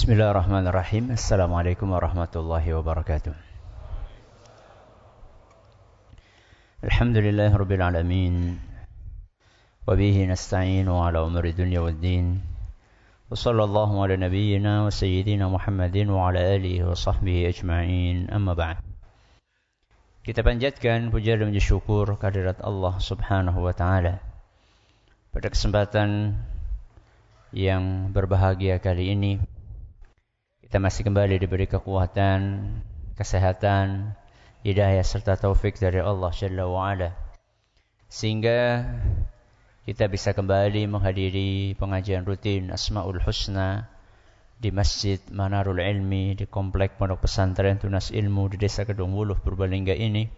Bismillahirrahmanirrahim. Assalamualaikum warahmatullahi wabarakatuh. Alhamdulillahi rabbil alamin. Wa bihi nasta'inu ala umuri dunya waddin. Wa sallallahu ala nabiyyina wa sayyidina Muhammadin wa ala alihi wa sahbihi ajma'in. Amma ba'd. Kita panjatkan puja dan puji syukur kehadirat Allah Subhanahu wa taala. Pada kesempatan yang berbahagia kali ini, kita masih kembali diberi kekuatan, kesehatan, hidayah serta taufik dari Allah Jalla wa'ala, sehingga kita bisa kembali menghadiri pengajian rutin Asma'ul Husna di Masjid Manarul Ilmi di Komplek Pondok Pesantren Tunas Ilmu di Desa Kedung Wuluh, Purbalingga ini.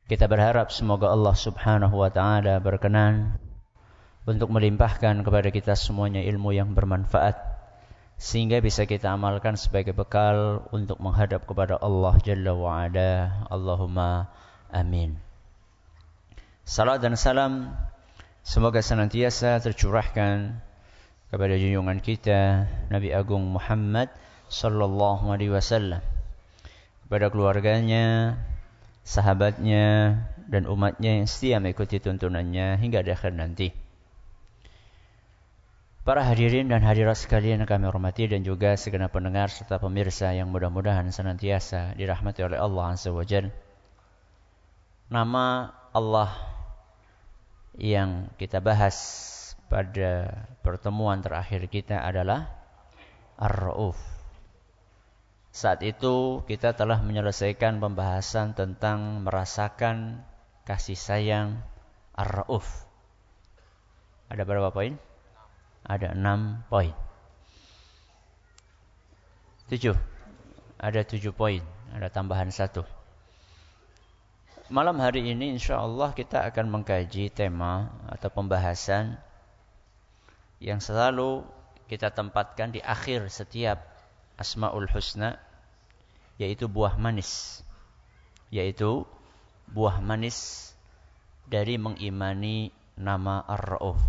Kita berharap semoga Allah Subhanahu wa taala berkenan untuk melimpahkan kepada kita semuanya ilmu yang bermanfaat, sehingga bisa kita amalkan sebagai bekal untuk menghadap kepada Allah Jalla wa'ala. Allahumma amin. Salam dan salam semoga senantiasa tercurahkan kepada junjungan kita Nabi Agung Muhammad sallallahu alaihi wasallam, kepada keluarganya, sahabatnya, dan umatnya yang setia mengikuti tuntunannya hingga di akhir nanti. Para hadirin dan hadirat sekalian yang kami hormati, dan juga segenap pendengar serta pemirsa yang mudah-mudahan senantiasa dirahmati oleh Allah Azza wa Jalla. Nama Allah yang kita bahas pada pertemuan terakhir kita adalah Ar-Ra'uf. Saat itu kita telah menyelesaikan pembahasan tentang merasakan kasih sayang Ar-Ra'uf. Ada berapa poin? Ada 6 poin. 7. Ada 7 poin. Ada tambahan 1. Malam hari ini insyaallah kita akan mengkaji tema atau pembahasan yang selalu kita tempatkan di akhir setiap Asma'ul Husna, yaitu buah manis. Yaitu buah manis dari mengimani nama Ar-Ra'uf.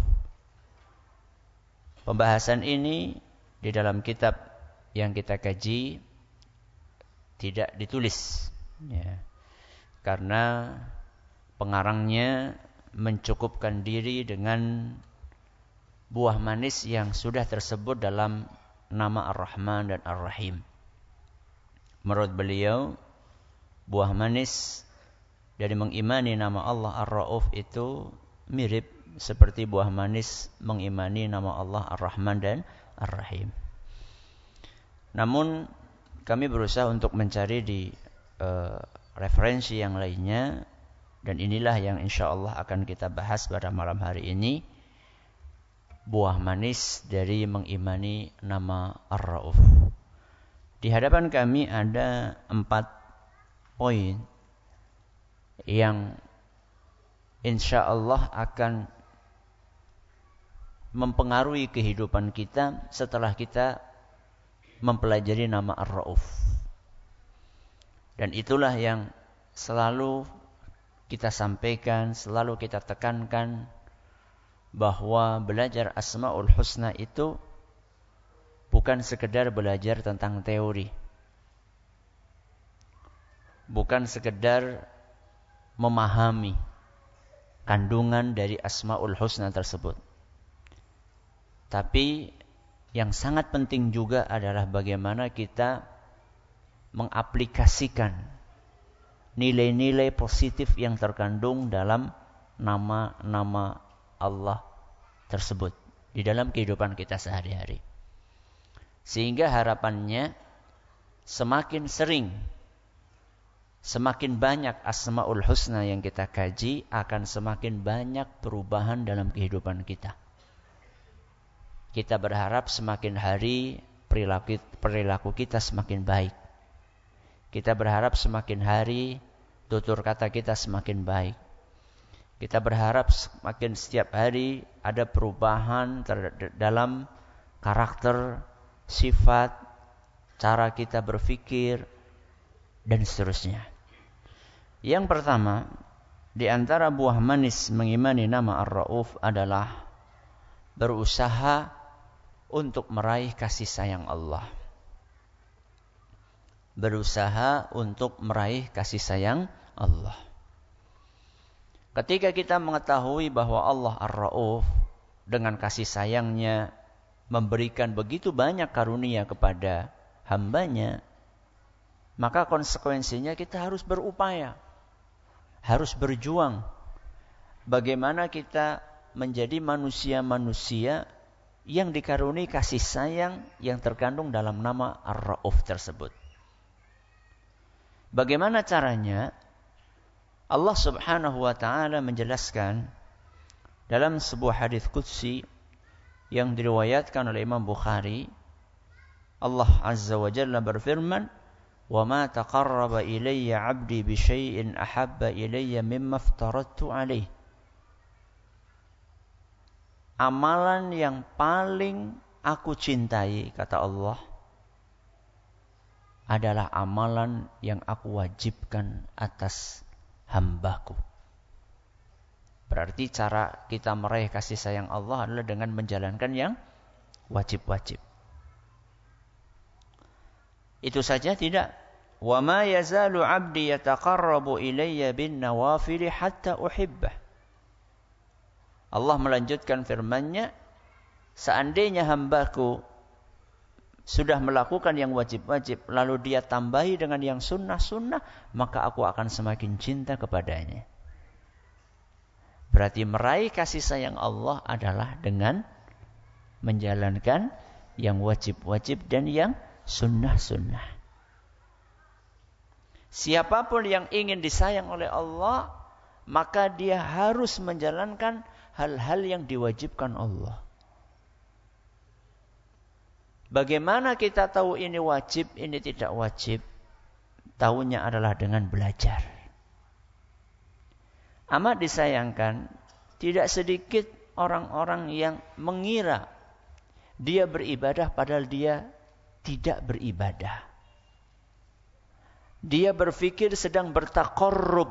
Pembahasan ini di dalam kitab yang kita kaji tidak ditulis, ya, karena pengarangnya mencukupkan diri dengan buah manis yang sudah tersebut dalam nama Ar-Rahman dan Ar-Rahim. Menurut beliau, buah manis dari mengimani nama Allah Ar-Ra'uf itu mirip seperti buah manis mengimani nama Allah Ar-Rahman dan Ar-Rahim. Namun kami berusaha untuk mencari di referensi yang lainnya, dan inilah yang insyaallah akan kita bahas pada malam hari ini, buah manis dari mengimani nama Ar-Ra'uf. Di hadapan kami ada 4 poin yang insyaallah akan mempengaruhi kehidupan kita setelah kita mempelajari nama Ar-Ra'uf. Dan itulah yang selalu kita sampaikan, selalu kita tekankan, bahwa belajar Asma'ul Husna itu bukan sekedar belajar tentang teori, bukan sekedar memahami kandungan dari Asma'ul Husna tersebut. Tapi yang sangat penting juga adalah bagaimana kita mengaplikasikan nilai-nilai positif yang terkandung dalam nama-nama Allah tersebut di dalam kehidupan kita sehari-hari. Sehingga harapannya semakin sering, semakin banyak Asma'ul Husna yang kita kaji, akan semakin banyak perubahan dalam kehidupan kita. Kita berharap semakin hari perilaku kita semakin baik. Kita berharap semakin hari tutur kata kita semakin baik. Kita berharap semakin setiap hari ada perubahan dalam karakter, sifat, cara kita berpikir, dan seterusnya. Yang pertama, di antara buah manis mengimani nama Ar-Ra'uf adalah berusaha untuk meraih kasih sayang Allah. Berusaha untuk meraih kasih sayang Allah. Ketika kita mengetahui bahwa Allah Ar-Ra'uf dengan kasih sayangnya memberikan begitu banyak karunia kepada hambanya, maka konsekuensinya kita harus berupaya, harus berjuang. Bagaimana kita menjadi manusia-manusia yang dikaruniai kasih sayang yang terkandung dalam nama Ar-Ra'uf tersebut. Bagaimana caranya? Allah Subhanahu wa taala menjelaskan dalam sebuah hadis qudsi yang diriwayatkan oleh Imam Bukhari. Allah Azza wa Jalla berfirman, "Wa ma taqarraba ilayya 'abdi bi syai'in ahabba ilayya mimma aftaradtu 'alaihi." Amalan yang paling aku cintai, kata Allah, adalah amalan yang aku wajibkan atas hambaku. Berarti cara kita meraih kasih sayang Allah adalah dengan menjalankan yang wajib-wajib. Itu saja tidak. Wa ma yazalu 'abdi yataqarrabu ilayya bin nawafil hatta uhibbah. Allah melanjutkan firman-Nya, seandainya hambaku sudah melakukan yang wajib-wajib, lalu dia tambahi dengan yang sunnah-sunnah, maka aku akan semakin cinta kepadanya. Berarti meraih kasih sayang Allah adalah dengan menjalankan yang wajib-wajib dan yang sunnah-sunnah. Siapapun yang ingin disayang oleh Allah, maka dia harus menjalankan hal-hal yang diwajibkan Allah. Bagaimana kita tahu ini wajib, ini tidak wajib? Tahunya adalah dengan belajar. Amat disayangkan, tidak sedikit orang-orang yang mengira dia beribadah padahal dia tidak beribadah. Dia berpikir sedang bertaqarrub,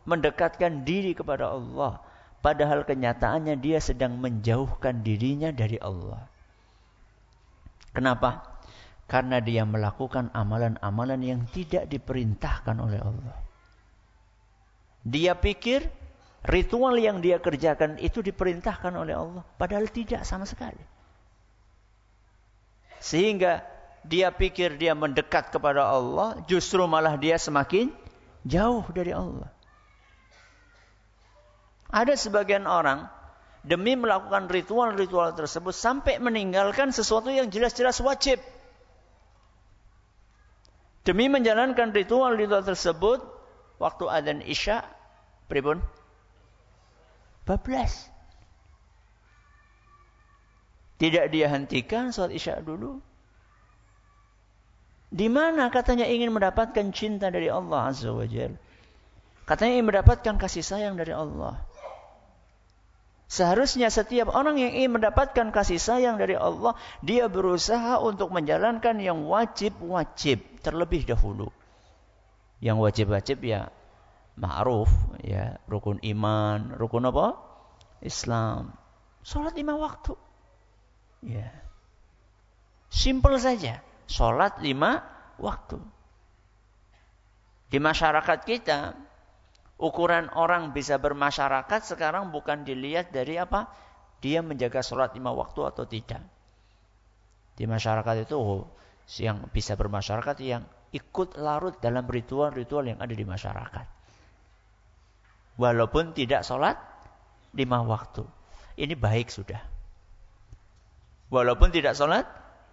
mendekatkan diri kepada Allah, padahal kenyataannya dia sedang menjauhkan dirinya dari Allah. Kenapa? Karena dia melakukan amalan-amalan yang tidak diperintahkan oleh Allah. Dia pikir ritual yang dia kerjakan itu diperintahkan oleh Allah, padahal tidak sama sekali. Sehingga dia pikir dia mendekat kepada Allah, justru malah dia semakin jauh dari Allah. Ada sebagian orang demi melakukan ritual-ritual tersebut sampai meninggalkan sesuatu yang jelas-jelas wajib. Demi menjalankan ritual-ritual tersebut, waktu adzan Isya, pripun? Bablas. Tidak dia hentikan salat Isya dulu. Di mana katanya ingin mendapatkan cinta dari Allah Azza wa Jalla. Katanya ingin mendapatkan kasih sayang dari Allah. Seharusnya setiap orang yang ingin mendapatkan kasih sayang dari Allah, dia berusaha untuk menjalankan yang wajib-wajib terlebih dahulu. Yang wajib-wajib ya ma'ruf, ya rukun iman, rukun apa? Islam. Salat 5 waktu. Ya. Simple saja. Salat 5 waktu. Di masyarakat kita, ukuran orang bisa bermasyarakat sekarang bukan dilihat dari apa? Dia menjaga sholat 5 waktu atau tidak. Di masyarakat itu yang bisa bermasyarakat yang ikut larut dalam ritual-ritual yang ada di masyarakat. Walaupun tidak sholat 5 waktu. Ini baik sudah. Walaupun tidak sholat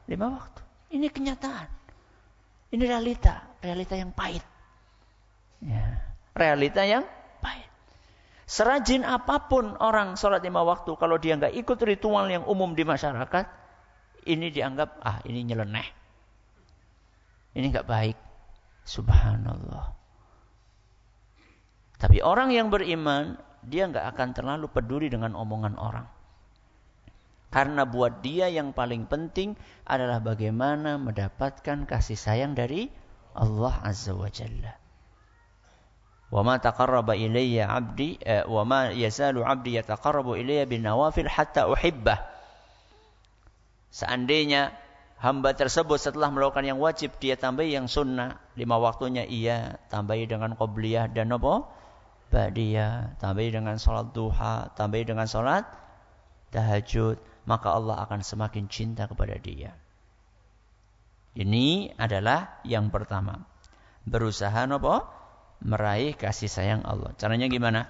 5 waktu. Ini kenyataan. Ini realita. Realita yang pahit. Ya. Realita yang pahit. Serajin apapun orang sholat 5 waktu, kalau dia nggak ikut ritual yang umum di masyarakat, ini dianggap, ini nyeleneh. Ini nggak baik. Subhanallah. Tapi orang yang beriman, dia nggak akan terlalu peduli dengan omongan orang. Karena buat dia yang paling penting adalah bagaimana mendapatkan kasih sayang dari Allah Azza wa Jalla. Wa ma taqarraba ilayya 'abdi wa ma yazalu 'abdi yataqarrabu ilayya bin nawafil hatta uhibbah. Seandainya hamba tersebut setelah melakukan yang wajib, dia tambahi yang sunnah. 5 waktunya iya, tambahi dengan qobliyah dan apa? Ba'diyah. Tambahi dengan sholat duha, tambahi dengan sholat tahajud. Maka Allah akan semakin cinta kepada dia. Ini adalah yang pertama. Berusaha apa? Meraih kasih sayang Allah. Caranya gimana?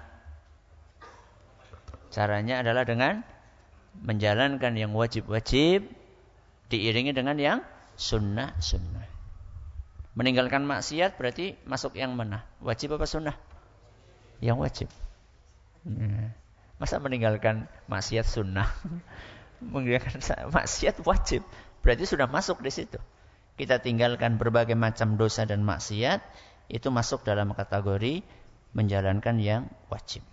Caranya adalah dengan menjalankan yang wajib-wajib diiringi dengan yang sunnah-sunnah. Meninggalkan maksiat berarti masuk yang mana? Wajib apa sunnah? Yang wajib. Masa meninggalkan maksiat sunnah? Meninggalkan maksiat wajib. Berarti sudah masuk di situ. Kita tinggalkan berbagai macam dosa dan maksiat, itu masuk dalam kategori menjalankan yang wajib.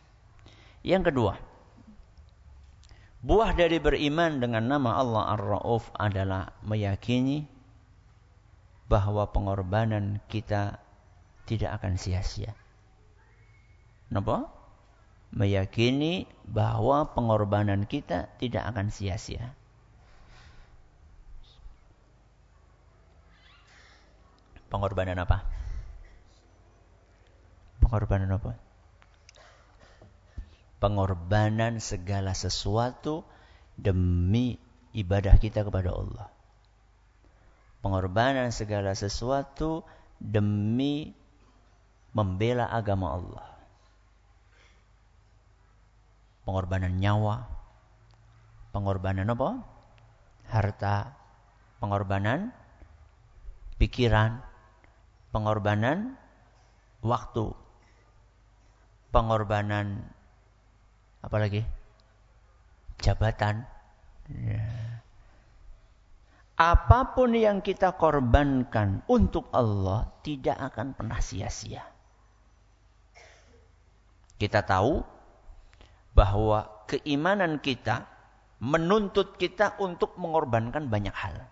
Yang kedua, buah dari beriman dengan nama Allah Ar-Ra'uf adalah meyakini bahwa pengorbanan kita tidak akan sia-sia. Kenapa? Meyakini bahwa pengorbanan kita tidak akan sia-sia. Pengorbanan apa? Pengorbanan apa? Pengorbanan segala sesuatu demi ibadah kita kepada Allah. Pengorbanan segala sesuatu demi membela agama Allah. Pengorbanan nyawa. Pengorbanan apa? Harta. Pengorbanan pikiran. Pengorbanan waktu. Pengorbanan apalagi? Jabatan. Ya. Apapun yang kita korbankan untuk Allah tidak akan pernah sia-sia. Kita tahu bahwa keimanan kita menuntut kita untuk mengorbankan banyak hal.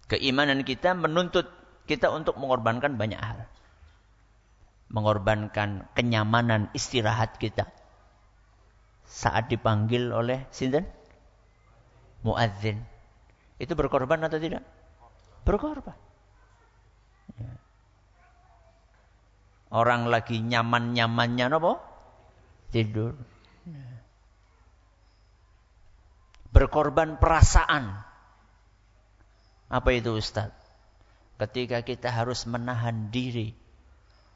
Keimanan kita menuntut kita untuk mengorbankan banyak hal. Mengorbankan kenyamanan istirahat kita saat dipanggil oleh sinten? Muadzin. Itu berkorban atau tidak? Berkorban. Ya. Orang lagi nyaman-nyamannya apa? Tidur. Ya. Berkorban perasaan. Apa itu Ustaz? Ketika kita harus menahan diri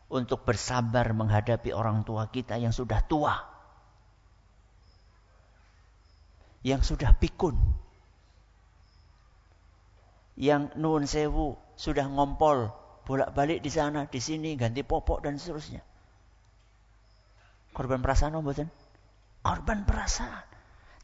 untuk bersabar menghadapi orang tua kita yang sudah tua. Yang sudah pikun. Yang nuwun sewu sudah ngompol bolak-balik di sana, di sini, ganti popok dan seterusnya. Korban perasaan apa mboten? Korban perasaan.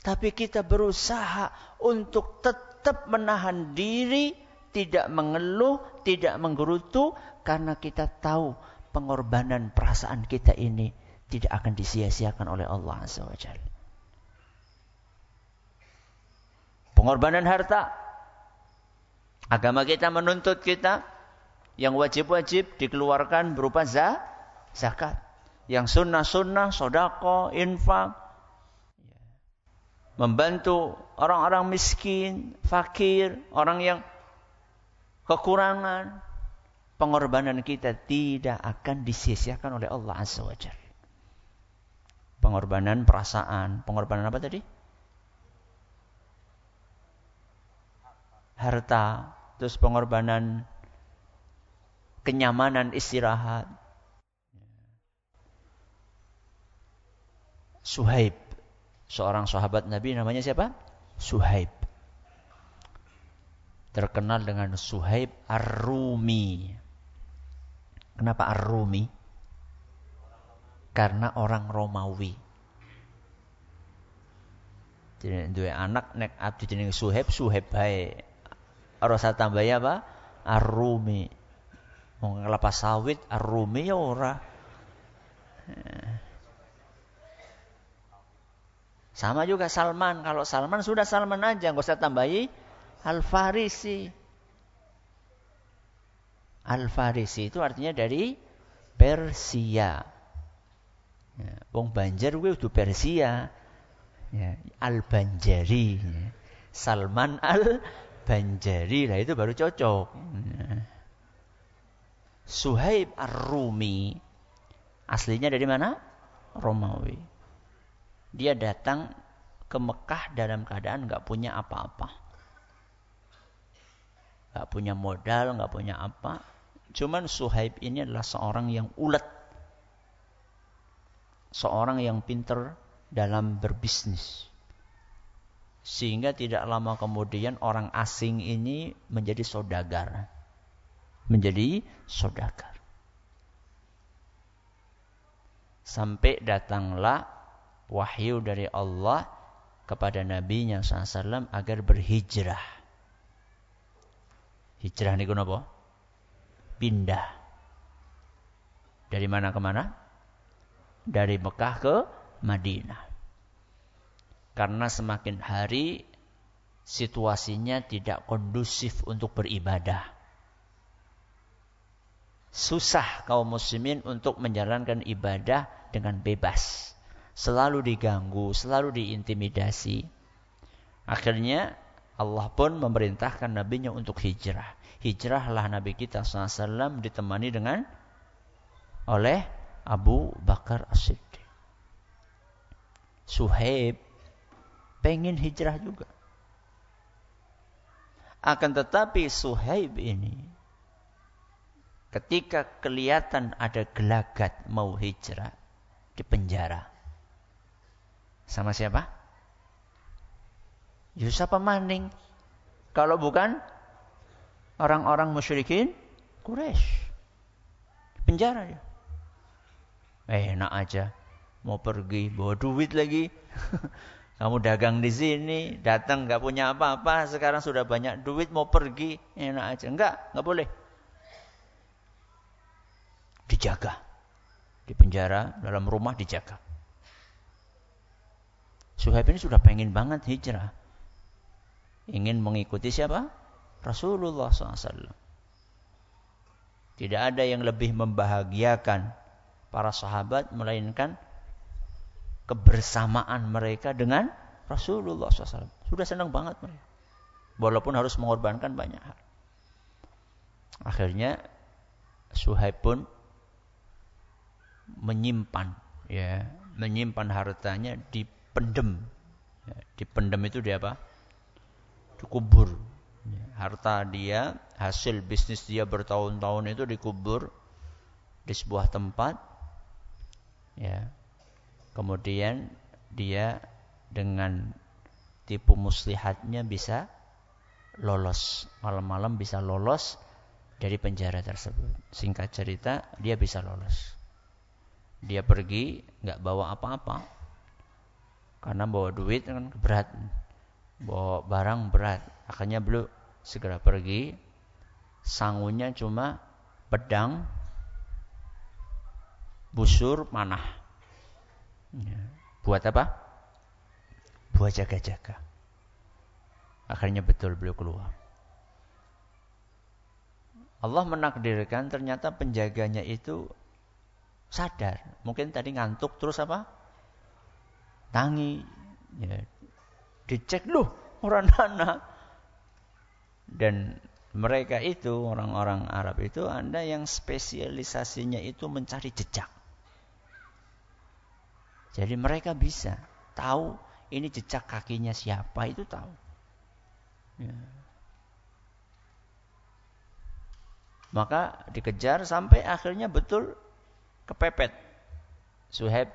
Tapi kita berusaha untuk tetap menahan diri, tidak mengeluh, tidak menggerutu, karena kita tahu pengorbanan perasaan kita ini tidak akan disia-siakan oleh Allah Azza wa Jalla. Pengorbanan harta. Agama kita menuntut kita yang wajib-wajib dikeluarkan berupa zakat. Yang sunnah-sunnah, sedekah, infak. Membantu orang-orang miskin, fakir, orang yang kekurangan. Pengorbanan kita tidak akan disia-siakan oleh Allah Azza wa Jalla. Pengorbanan perasaan. Pengorbanan apa tadi? Harta. Terus pengorbanan kenyamanan istirahat. Suhaib. Seorang sahabat Nabi namanya siapa? Suhaib. Terkenal dengan Suhaib Ar-Rumi. Kenapa Ar-Rumi? Karena orang Romawi. Jadi dua anak nek abdi jenenge Suhaib, Suhaib bae. Rasa tambahnya apa? Ar-Rumi. Mau kelapa sawit Ar-Rumi ya ora. Sama juga Salman. Kalau Salman sudah Salman aja, enggak usah tambahi Al-Farisi. Al-Farisi itu artinya dari Persia. Wong Banjar kuwi udah Persia. Ya, Al-Banjari. Salman al-Banjari. Lah itu baru cocok. Suhaib ar-Rumi aslinya dari mana? Romawi. Dia datang ke Mekah dalam keadaan enggak punya apa-apa. Enggak punya modal, enggak punya apa. Cuman Suhaib ini adalah seorang yang ulet. Seorang yang pintar dalam berbisnis. Sehingga tidak lama kemudian orang asing ini menjadi saudagar. Menjadi saudagar. Sampai datanglah wahyu dari Allah kepada Nabi-Nya SAW agar berhijrah. Hijrah niku napa? Pindah. Dari mana ke mana? Dari Mekah ke Madinah. Karena semakin hari situasinya tidak kondusif untuk beribadah. Susah kaum muslimin untuk menjalankan ibadah dengan bebas. Selalu diganggu, selalu diintimidasi. Akhirnya Allah pun memerintahkan nabinya untuk hijrah. Hijrahlah Nabi kita SAW ditemani dengan oleh Abu Bakar As-Siddiq. Suhaib pengen hijrah juga. Akan tetapi Suhaib ini ketika kelihatan ada gelagat mau hijrah, dipenjara. Sama siapa? Yusuf Maning. Kalau bukan orang-orang musyrikin Quraisy. Penjara dia. Enak aja. Mau pergi bawa duit lagi. Kamu dagang di sini, datang enggak punya apa-apa, sekarang sudah banyak duit mau pergi, enak aja. Enggak boleh. Dijaga. Di penjara, dalam rumah dijaga. Suhaib ini sudah pengen banget hijrah. Ingin mengikuti siapa? Rasulullah SAW. Tidak ada yang lebih membahagiakan para sahabat melainkan kebersamaan mereka dengan Rasulullah SAW. Sudah senang banget mereka. Walaupun harus mengorbankan banyak hal. Akhirnya Suhaib pun menyimpan hartanya dipendem. Dipendem itu dia apa? Dikubur. Harta dia, hasil bisnis dia bertahun-tahun itu dikubur di sebuah tempat. Ya. Kemudian dia dengan tipu muslihatnya bisa lolos. Malam-malam bisa lolos dari penjara tersebut. Singkat cerita, dia bisa lolos. Dia pergi enggak bawa apa-apa. Karena bawa duit kan berat. Bawa barang berat. Akhirnya beliau segera pergi. Sangunya cuma pedang, busur, panah. Buat apa? Buat jaga-jaga. Akhirnya betul beliau keluar. Allah menakdirkan ternyata penjaganya itu sadar. Mungkin tadi ngantuk terus apa? Tangi. Ya. Dicek loh orang anak. Dan mereka itu orang-orang Arab itu ada yang spesialisasinya itu mencari jejak. Jadi mereka bisa tahu ini jejak kakinya siapa itu tahu. Ya. Maka dikejar sampai akhirnya betul kepepet. Suhaib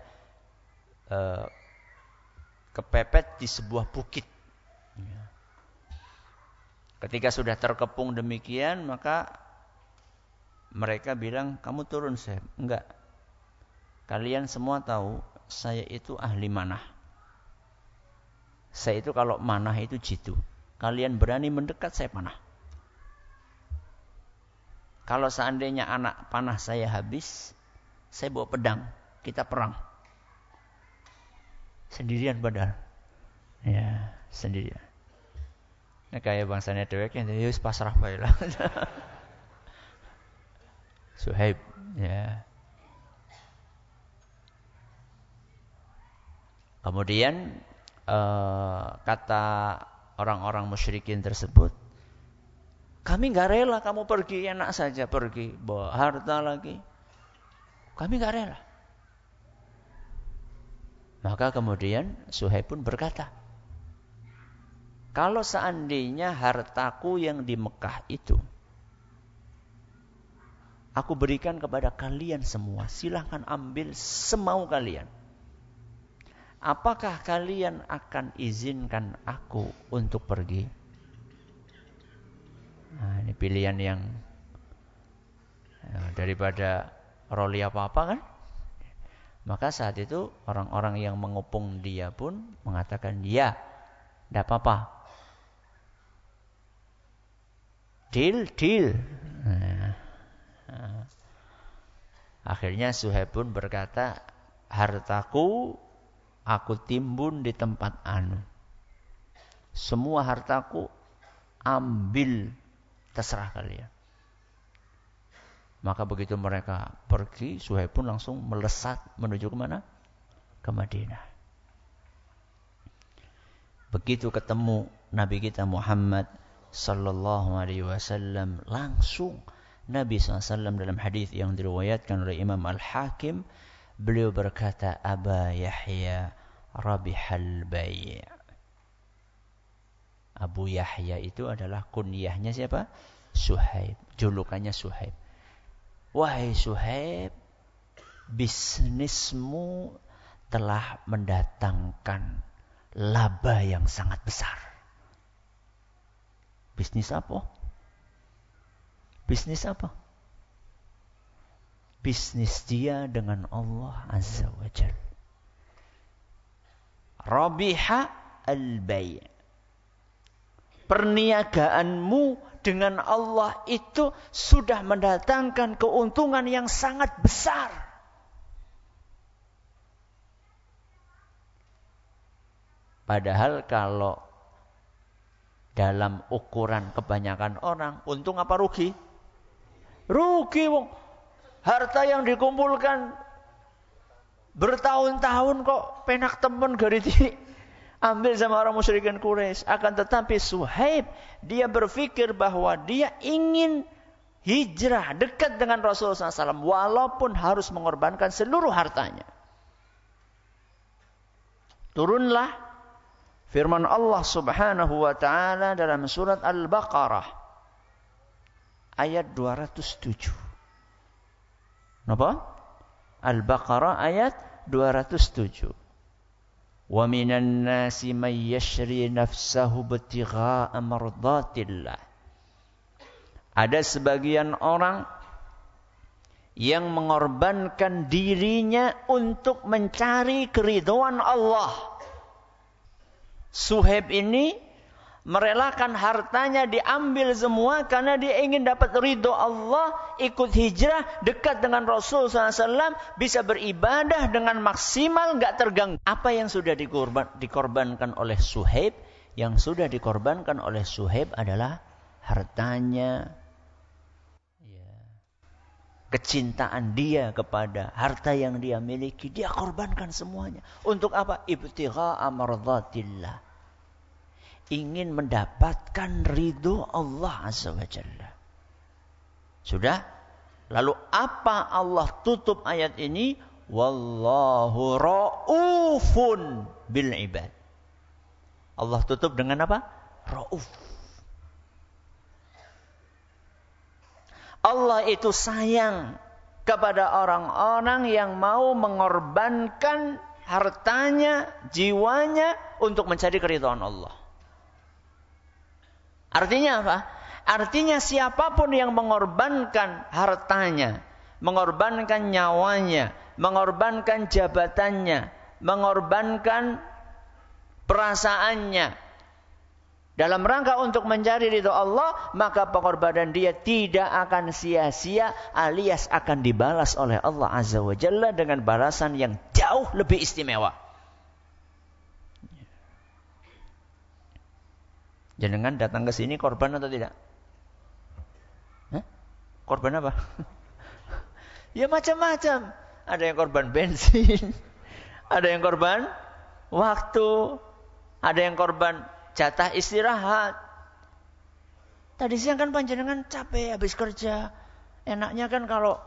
kepepet di sebuah bukit. Ya. Ketika sudah terkepung demikian, maka mereka bilang, kamu turun Suhaib. Enggak. Kalian semua tahu, saya itu ahli manah. Saya itu kalau manah itu jitu. Kalian berani mendekat, saya panah. Kalau seandainya anak panah saya habis, saya bawa pedang. Kita perang. Sendirian padahal. Ya, sendirian. Nah, kayak bangsanya dewek yang yus pasrah bae lah. Suhaib, ya. Kemudian kata orang-orang musyrikin tersebut, kami nggak rela kamu pergi, enak saja pergi, bawa harta lagi. Kami nggak rela. Maka kemudian Suhaib pun berkata, kalau seandainya hartaku yang di Mekah itu aku berikan kepada kalian semua, silahkan ambil semau kalian. Apakah kalian akan izinkan aku untuk pergi? Nah, ini pilihan yang daripada roli apa-apa kan? Maka saat itu orang-orang yang mengepung dia pun mengatakan, ya, tidak apa-apa. Deal. Akhirnya Suhaib pun berkata, hartaku aku timbun di tempat anu. Semua hartaku ambil, terserah kalian. Maka begitu mereka pergi, Suhaib pun langsung melesat menuju ke mana? Ke Madinah. Begitu ketemu Nabi kita Muhammad sallallahu alaihi wasallam, langsung Nabi SAW dalam hadis yang diriwayatkan oleh Imam Al-Hakim, beliau berkata, Aba Yahya rabihal bai'. Abu Yahya itu adalah kunyahnya siapa? Suhaib, julukannya Suhaib. Wahai Suhaib, bisnismu telah mendatangkan laba yang sangat besar. Bisnis apa? Bisnis apa? Bisnis dia dengan Allah Azza wa Jalla. Rabiha al-bai'. Perniagaanmu dengan Allah itu sudah mendatangkan keuntungan yang sangat besar. Padahal kalau dalam ukuran kebanyakan orang, untung apa rugi? Rugi, wong. Harta yang dikumpulkan bertahun-tahun kok penak temen gariti ambil sama orang musyrikin Quraisy. Akan tetapi Suhaib, dia berpikir bahwa dia ingin hijrah dekat dengan Rasulullah SAW walaupun harus mengorbankan seluruh hartanya. Turunlah firman Allah Subhanahu wa taala dalam surat Al-Baqarah ayat 207. Napa? Al-Baqarah ayat 207. Wa minan nasi may yashri nafsahu ibtigha'a mardatillah. Ada sebagian orang yang mengorbankan dirinya untuk mencari keridhaan Allah. Suhaib ini merelakan hartanya diambil semua karena dia ingin dapat ridho Allah, ikut hijrah, dekat dengan Rasul SAW, bisa beribadah dengan maksimal, nggak terganggu. Apa yang sudah dikorbankan oleh Suhaib? Yang sudah dikorbankan oleh Suhaib adalah hartanya, kecintaan dia kepada harta yang dia miliki, dia korbankan semuanya. Untuk apa? Ibtigha'a mardatillah. Ingin mendapatkan ridho Allah Azza wa Jalla. Sudah? Lalu apa Allah tutup ayat ini? Wallahu ra'ufun bil ibad. Allah tutup dengan apa? Ra'uf. Allah itu sayang kepada orang-orang yang mau mengorbankan hartanya, jiwanya untuk mencari keridhaan Allah. Artinya apa? Artinya siapapun yang mengorbankan hartanya, mengorbankan nyawanya, mengorbankan jabatannya, mengorbankan perasaannya dalam rangka untuk mencari ridho Allah, maka pengorbanan dia tidak akan sia-sia, alias akan dibalas oleh Allah Azza wa Jalla dengan balasan yang jauh lebih istimewa. Jenengan datang ke sini korban atau tidak? Korban apa? Ya macam-macam. Ada yang korban bensin, ada yang korban waktu, ada yang korban jatah istirahat. Tadi siang kan panjenengan capek habis kerja. Enaknya kan kalau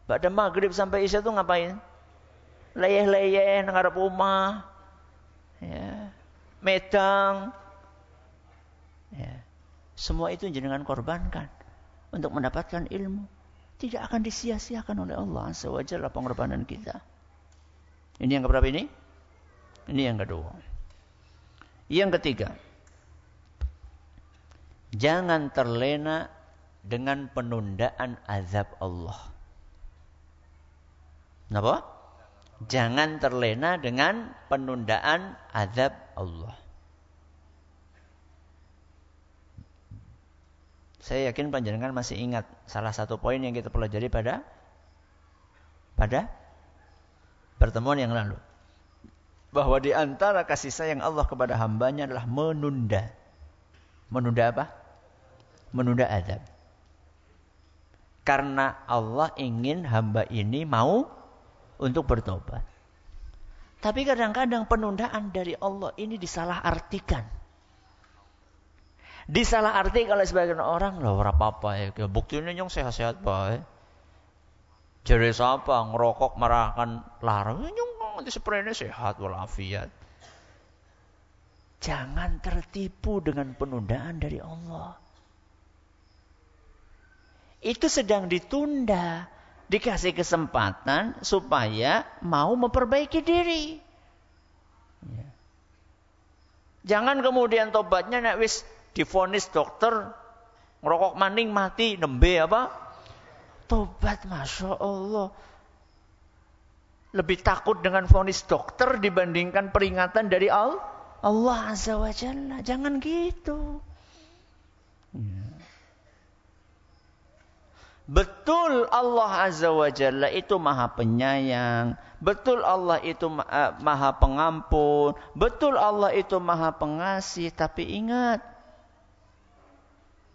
pada maghrib sampai isya tuh ngapain? Leyeh-leyeh ngarep omah. Ya. Medang. Ya. Semua itu jenengan korbankan untuk mendapatkan ilmu. Tidak akan disia-siakan oleh Allah Azza wa Jalla pengorbanan kita. Ini yang keberapa ini? Ini yang kedua. Yang ketiga. Jangan terlena dengan penundaan azab Allah. Kenapa? Jangan terlena dengan penundaan azab Allah. Saya yakin panjenengan masih ingat salah satu poin yang kita pelajari pada pertemuan yang lalu. Bahwa di antara kasih sayang Allah kepada hambanya adalah menunda. Menunda apa? Menunda azab. Karena Allah ingin hamba ini mau untuk bertobat. Tapi kadang-kadang penundaan dari Allah ini disalahartikan. Disalahartikan oleh sebagian orang, loh ora apa-apa ya, buktinya nyong sehat-sehat bae. Jare sapa ngerokok marakan larang, nyong nanti seprene sehat walafiat. Jangan tertipu dengan penundaan dari Allah. Itu sedang ditunda, dikasih kesempatan supaya mau memperbaiki diri. Ya. Jangan kemudian tobatnya nek wis divonis dokter ngerokok maning mati nembe apa? Tobat, Masya Allah. Lebih takut dengan vonis dokter dibandingkan peringatan dari Allah Azza wa Jalla. Jangan gitu. Ya. Betul Allah Azza wa Jalla itu maha penyayang. Betul Allah itu maha pengampun. Betul Allah itu maha pengasih. Tapi ingat,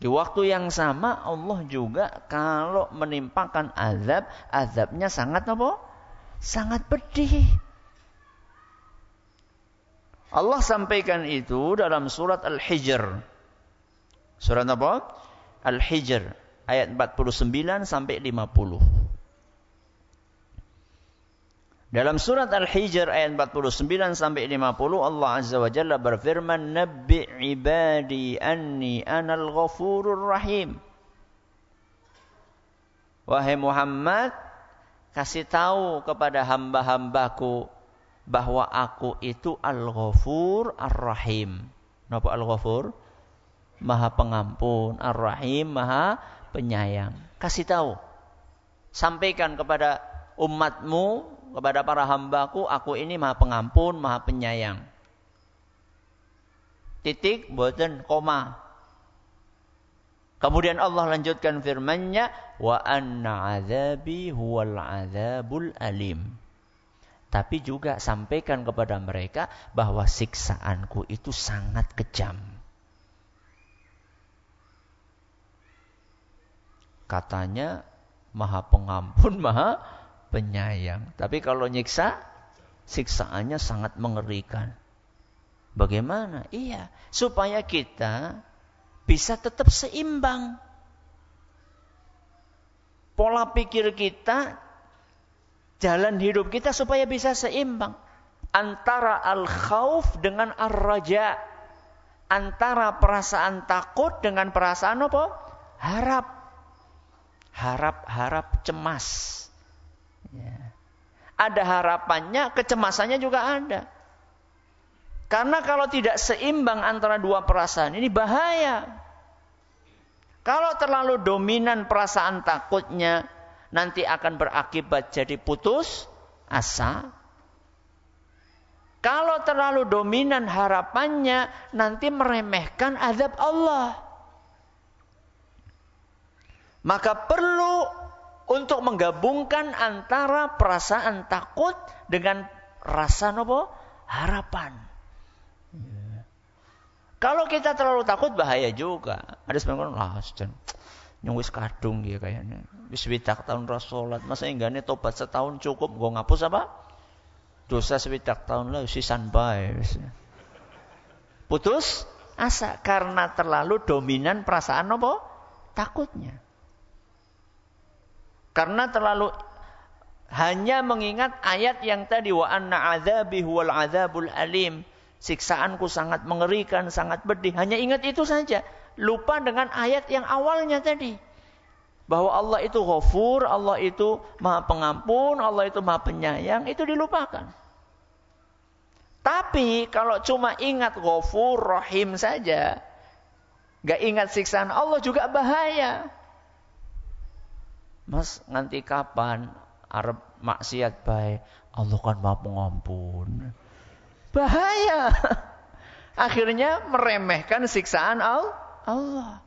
di waktu yang sama Allah juga kalau menimpakan azab, azabnya sangat apa? Sangat pedih. Allah sampaikan itu dalam surat Al-Hijr. Surat apa? Al-Hijr ayat 49 sampai 50. Dalam surat Al-Hijr ayat 49 sampai 50 Allah Azza wa Jalla berfirman, "Nabbi ibadi anni anal ghafurur rahim." Wahai Muhammad, kasih tahu kepada hamba-hambaku bahwa aku itu Al-Ghafur Ar-Rahim. Napa Al-Ghafur? Maha pengampun, Ar-Rahim maha penyayang. Kasih tahu. Sampaikan kepada umatmu, kepada para hambaku, aku ini maha pengampun, maha penyayang. Titik, boten, koma. Kemudian Allah lanjutkan firman-Nya, wa anna azabi huwal azabul alim. Tapi juga sampaikan kepada mereka bahwa siksaanku itu sangat kejam. Katanya maha pengampun, maha penyayang. Tapi kalau nyiksa, siksaannya sangat mengerikan. Bagaimana? Iya, supaya kita bisa tetap seimbang. Pola pikir kita, jalan hidup kita supaya bisa seimbang. Antara al-khauf dengan ar-raja. Antara perasaan takut dengan perasaan apa? Harap. Harap-harap cemas. Ya. Ada harapannya, kecemasannya juga ada. Karena kalau tidak seimbang antara dua perasaan ini bahaya. Kalau terlalu dominan perasaan takutnya, nanti akan berakibat jadi putus asa. Kalau terlalu dominan harapannya, nanti meremehkan azab Allah. Maka perlu untuk menggabungkan antara perasaan takut dengan rasa apa? Harapan. Ya. Kalau kita terlalu takut bahaya juga. Ada sebagian lah, nyong wis kadung dia kayaknya. Wis widak tahun ra salat, masa enggane tobat setahun cukup, nggo ngapus apa? Dosa swidak tahun lah sisan bae wis. putus asa karena terlalu dominan perasaan apa? Takutnya. Karena terlalu hanya mengingat ayat yang tadi wa anna adzabi huwal adzabul alim. Siksaanku sangat mengerikan, sangat pedih. Hanya ingat itu saja. Lupa dengan ayat yang awalnya tadi. Bahwa Allah itu Ghafur, Allah itu Maha Pengampun, Allah itu Maha Penyayang, itu dilupakan. Tapi kalau cuma ingat Ghafur, Rahim saja, gak ingat siksaan Allah juga bahaya. Mas, nanti kapan arep maksiat baik? Allah kan Maha Pengampun. Bahaya. Akhirnya meremehkan siksaan Allah.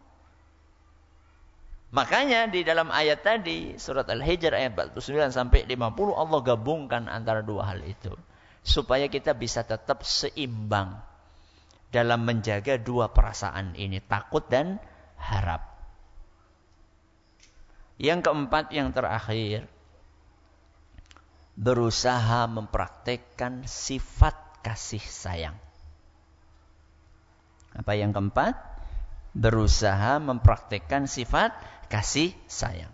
Makanya di dalam ayat tadi, surat Al-Hijr ayat 49 sampai 50, Allah gabungkan antara dua hal itu. Supaya kita bisa tetap seimbang dalam menjaga dua perasaan ini, takut dan harap. Yang keempat, yang terakhir, berusaha mempraktekkan sifat kasih sayang. Apa yang keempat? Berusaha mempraktekkan sifat kasih sayang.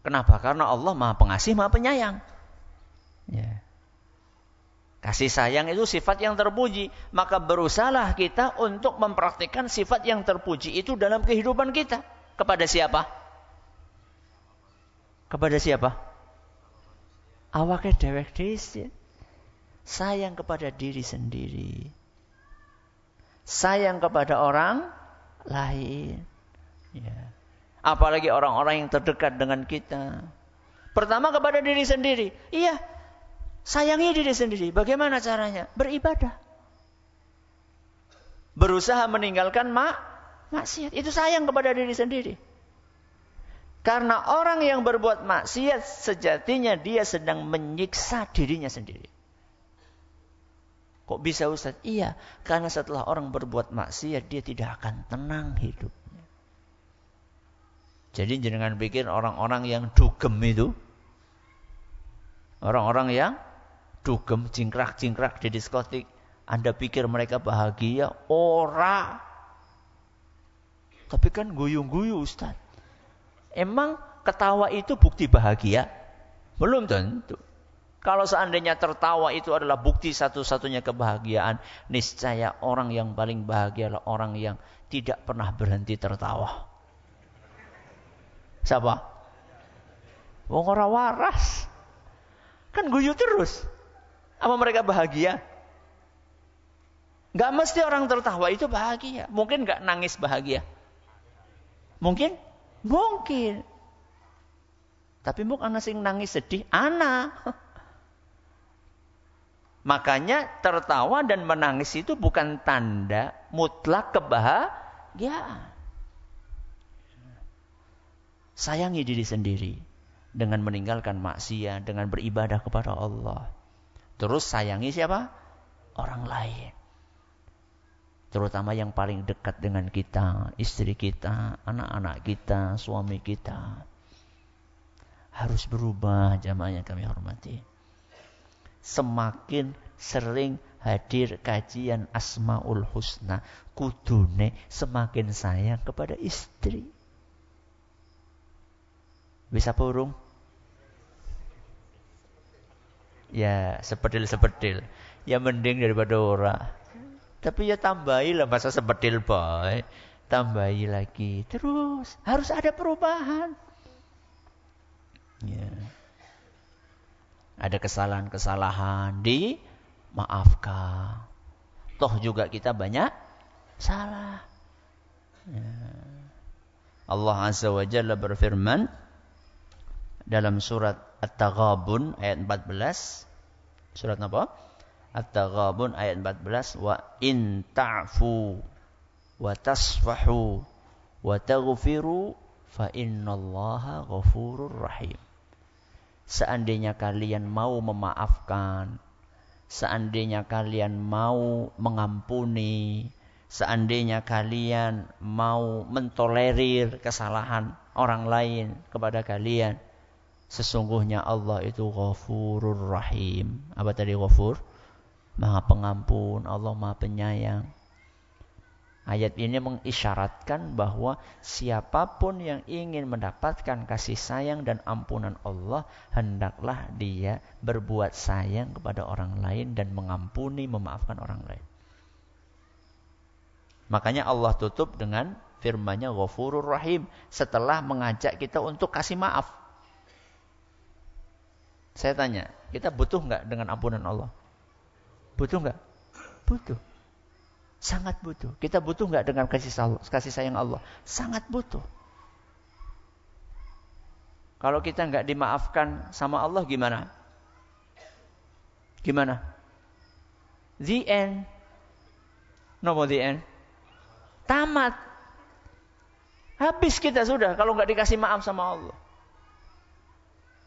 Kenapa? Karena Allah Maha Pengasih, Maha Penyayang. Ya. Kasih sayang itu sifat yang terpuji. Maka berusahalah kita untuk mempraktikkan sifat yang terpuji itu dalam kehidupan kita. Kepada siapa? Kepada siapa? Awake dewek dhewe. Sayang kepada diri sendiri. Sayang kepada orang lain. Ya. Apalagi orang-orang yang terdekat dengan kita. Pertama kepada diri sendiri. Iya. Sayangi diri sendiri. Bagaimana caranya? Beribadah. Berusaha meninggalkan maksiat. Itu sayang kepada diri sendiri. Karena orang yang berbuat maksiat sejatinya dia sedang menyiksa dirinya sendiri. Kok bisa Ustaz? Iya, karena setelah orang berbuat maksiat dia tidak akan tenang hidupnya. Jadi jangan pikir orang-orang yang dugem itu, orang-orang yang dugem, cingkrak-cingkrak di diskotik, Anda pikir mereka bahagia? Ora. Tapi kan guyu-guyu Ustaz. Emang ketawa itu bukti bahagia? Belum tentu. Kalau seandainya tertawa itu adalah bukti satu-satunya kebahagiaan, niscaya orang yang paling bahagia adalah orang yang tidak pernah berhenti tertawa. Siapa? Wong ora waras. Kan guyu terus. Apa mereka bahagia? Gak mesti orang tertawa itu bahagia. Mungkin gak nangis bahagia. Mungkin. Tapi mungkin ana sing nangis sedih, ana. Makanya tertawa dan menangis itu bukan tanda mutlak kebahagiaan. Sayangi diri sendiri dengan meninggalkan maksiat, dengan beribadah kepada Allah. Terus sayangi siapa? Orang lain. Terutama yang paling dekat dengan kita, istri kita, anak-anak kita, suami kita. Harus berubah jamaah yang kami hormati. Semakin sering hadir kajian Asmaul Husna, kudune semakin sayang kepada istri. Bisa burung? Ya, sepetil-sepetil. Ya mending daripada ora. Tapi ya tambahilah, masa sepetil baik. Tambahi lagi. Terus harus ada perubahan. Ya. Ada kesalahan-kesalahan, dimaafkan. Toh juga kita banyak salah. Ya. Allah Azza wa Jalla berfirman dalam surat At-Taghabun ayat 14. Surat apa? At-Taghabun ayat 14. Wa in ta'fu wa tasfahu wa taghfiru fa innallaha ghafurur rahim. Seandainya kalian mau memaafkan, seandainya kalian mau mengampuni, seandainya kalian mau mentolerir kesalahan orang lain kepada kalian, sesungguhnya Allah itu Ghafurur Rahim. Apa tadi Ghafur? Maha Pengampun, Allah Maha Penyayang. Ayat ini mengisyaratkan bahwa siapapun yang ingin mendapatkan kasih sayang dan ampunan Allah, hendaklah dia berbuat sayang kepada orang lain dan mengampuni, memaafkan orang lain. Makanya Allah tutup dengan firman-Nya Ghafurur Rahim setelah mengajak kita untuk kasih maaf. Saya tanya, kita butuh nggak dengan ampunan Allah? Butuh nggak? Butuh. Sangat butuh. Kita butuh nggak dengan kasih sayang Allah? Sangat butuh. Kalau kita nggak dimaafkan sama Allah gimana? Gimana? The end. No more the end. Tamat. Habis kita sudah kalau nggak dikasih maaf sama Allah.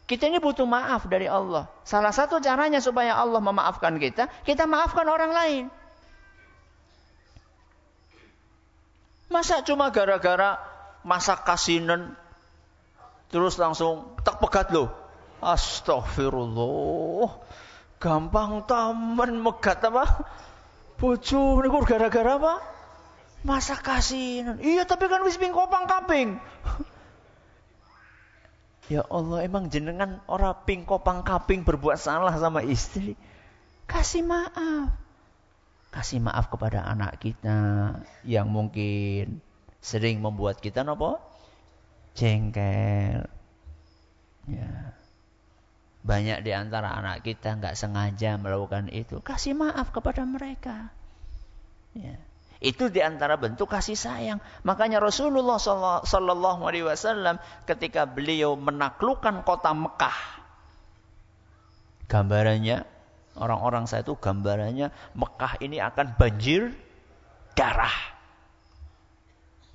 Kita ini butuh maaf dari Allah. Salah satu caranya supaya Allah memaafkan kita maafkan orang lain. Masa cuma gara-gara masak kasinan terus langsung tak pegat loh. Astagfirullah. Gampang taman megat apa? Bojo niku gara-gara apa? Masak kasinan. Iya tapi kan wis ping kopang kaping. Ya Allah, emang jenengan ora ping kopang kaping berbuat salah sama istri. Kasih maaf. Kasih maaf kepada anak kita yang mungkin sering membuat kita napa? Jengkel. Ya. Banyak di antara anak kita enggak sengaja melakukan itu. Kasih maaf kepada mereka. Ya. Itu di antara bentuk kasih sayang. Makanya Rasulullah sallallahu alaihi wasallam ketika beliau menaklukkan kota Mekah, gambarannya orang-orang saya itu gambarannya Mekah ini akan banjir darah.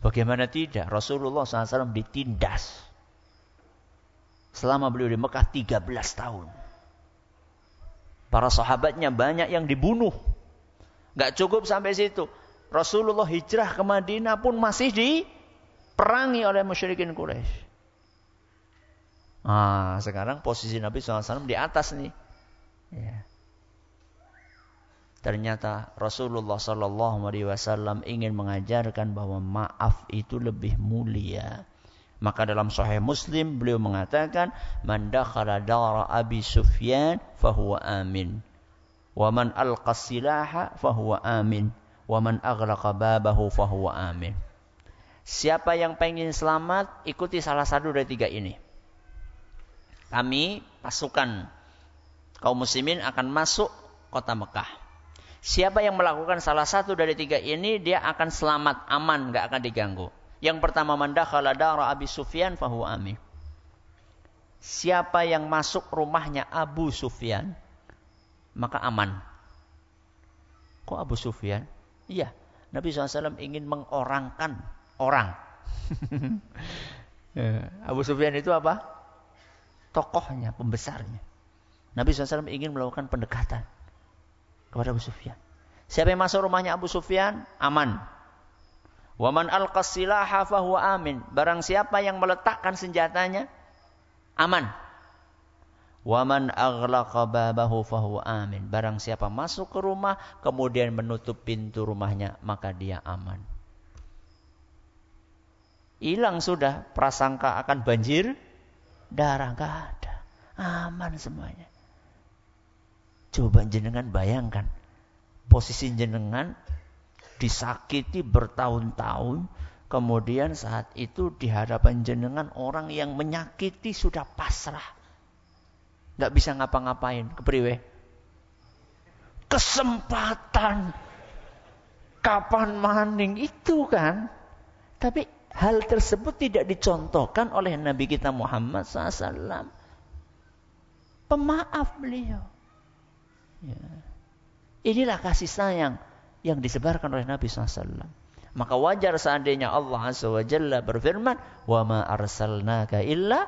Bagaimana tidak? Rasulullah SAW ditindas. Selama beliau di Mekah 13 tahun. Para sahabatnya banyak yang dibunuh. Gak cukup sampai situ. Rasulullah hijrah ke Madinah pun masih diperangi oleh musyrikin Quraisy. Sekarang posisi Nabi SAW di atas nih. Ya. Ternyata Rasulullah SAW ingin mengajarkan bahwa maaf itu lebih mulia. Maka dalam Sahih Muslim beliau mengatakan, "Man dakhala dara Abi Sufyan fahuwa amin. Wa man alqa silaha fahuwa amin. Wa man aghlaqa babahu fahuwa amin." Siapa yang pengen selamat, ikuti salah satu dari tiga ini. Kami pasukan kaum muslimin akan masuk kota Mekah. Siapa yang melakukan salah satu dari tiga ini, dia akan selamat, aman, enggak akan diganggu. Yang pertama, man dakhala dara Abi Sufyan fahuwa amin. Siapa yang masuk rumahnya Abu Sufyan, maka aman. Kok Abu Sufyan? Iya, Nabi SAW ingin mengorangkan orang. Abu Sufyan itu apa? Tokohnya, pembesarnya. Nabi SAW ingin melakukan pendekatan kepada Abu Sufyan. Siapa yang masuk rumahnya Abu Sufyan, aman. Wa man alqas silaha fahuwa amin. Barang siapa yang meletakkan senjatanya, aman. Wa man aghlaqa babahu fahuwa amin. Barang siapa masuk ke rumah kemudian menutup pintu rumahnya, maka dia aman. Hilang sudah prasangka akan banjir darah, enggak ada. Aman semuanya. Coba jenengan bayangkan, posisi jenengan disakiti bertahun-tahun, kemudian saat itu di hadapan jenengan orang yang menyakiti sudah pasrah. Nggak bisa ngapa-ngapain, kepriwe? Kesempatan kapan maning itu kan. Tapi hal tersebut tidak dicontohkan oleh Nabi kita Muhammad SAW. Pemaaf beliau. Ya. Inilah kasih sayang yang disebarkan oleh Nabi SAW. Maka wajar seandainya Allah Azza wa Jalla berfirman, "Wa ma arsalnaka illa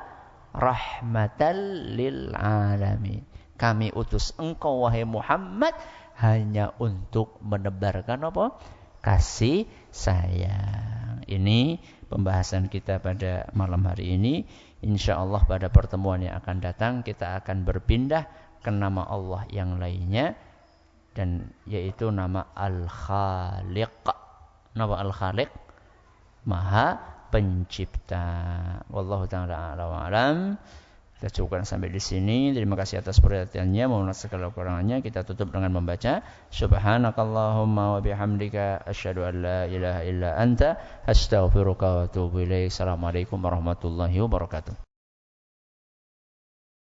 rahmatan lil alamin." Kami utus engkau wahai Muhammad hanya untuk menebarkan apa? Kasih sayang. Ini pembahasan kita pada malam hari ini. InsyaAllah pada pertemuan yang akan datang kita akan berpindah ke nama Allah yang lainnya. dan yaitu nama Al-Khaliq. Nama Al-Khaliq, Maha Pencipta. Wallahu ta'ala a'lam wa a'lam. Kita cukupkan sampai di sini. Terima kasih atas perhatiannya. Mohon maaf segala kekurangannya. Kita tutup dengan membaca Subhanakallahumma wa bihamdika asyhadu an la ilaha illa anta astaghfiruka wa atubu ilaik. Assalamualaikum warahmatullahi wabarakatuh.